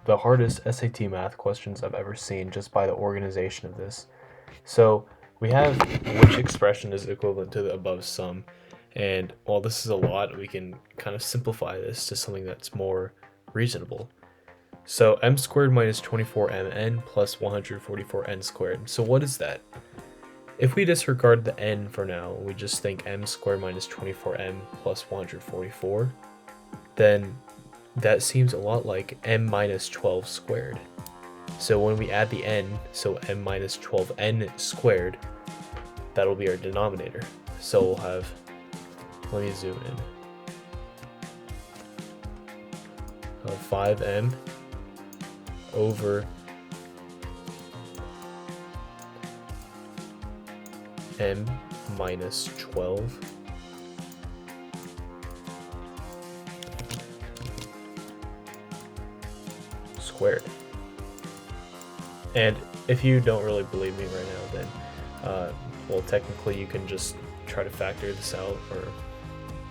the hardest SAT math questions I've ever seen just by the organization of this. So we have which expression is equivalent to the above sum. And while this is a lot, we can kind of simplify this to something that's more reasonable. So m squared minus 24mn plus 144n squared. So what is that? If we disregard the n for now, we just think m squared minus 24m plus 144, then that seems a lot like m minus 12 squared. So when we add the n, so m minus 12n squared, that'll be our denominator. So we'll have, let me zoom in, 5m over m minus 12 squared. And if you don't really believe me right now, then well, technically you can just try to factor this out or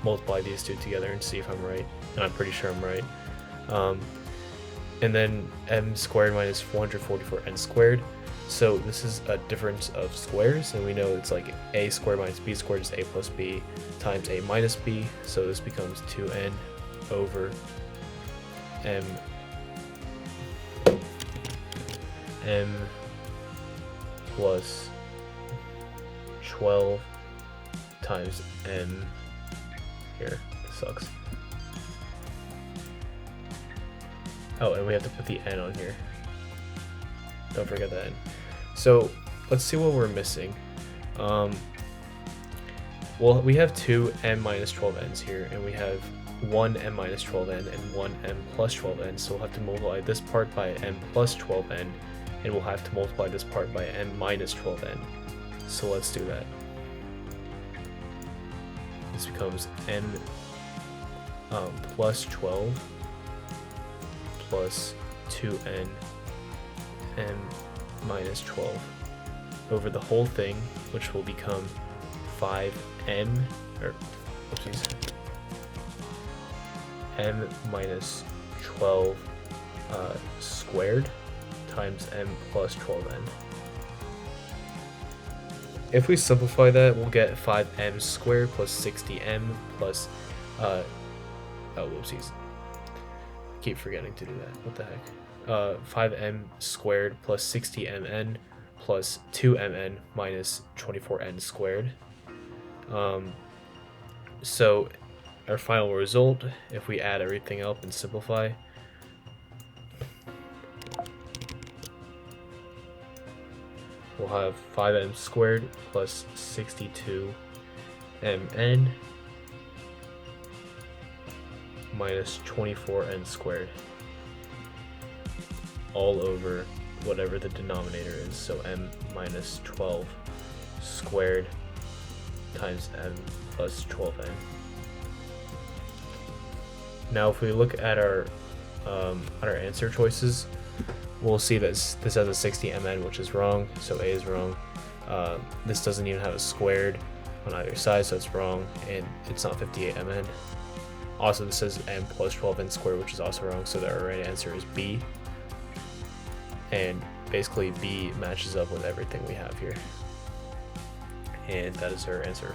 multiply these two together and see if I'm right, and I'm pretty sure I'm right. And then m squared minus 444n squared. So this is a difference of squares, and we know it's like a squared minus b squared is a plus b times a minus b. So this becomes 2n over m plus 12 times m. Here, this sucks. Oh, and we have to put the n on here. Don't forget that n. So let's see what we're missing. Well, we have two m minus 12n's here, and we have one m minus 12n and one m plus 12n. So we'll have to multiply this part by m plus 12n, and we'll have to multiply this part by m minus 12n. So let's do that. This becomes n plus 12 plus 2n m minus 12 over the whole thing, which will become 5m, or oopsies, m minus 12 squared times m plus 12n. If we simplify that, we'll get 5m squared plus 60m plus, oh, whoopsies. I keep forgetting to do that. What the heck? 5m squared plus 60mn plus 2mn minus 24n squared. So our final result, if we add everything up and simplify, we'll have 5m squared plus 62mn minus 24n squared, all over whatever the denominator is, so m minus 12 squared times m plus 12n. Now if we look at our answer choices, we'll see that this has a 60mn, which is wrong, so A is wrong. This doesn't even have a squared on either side, so it's wrong, and it's not 58mn. Also, this says m plus 12n squared, which is also wrong, so our right answer is B. And basically B matches up with everything we have here. And that is our answer.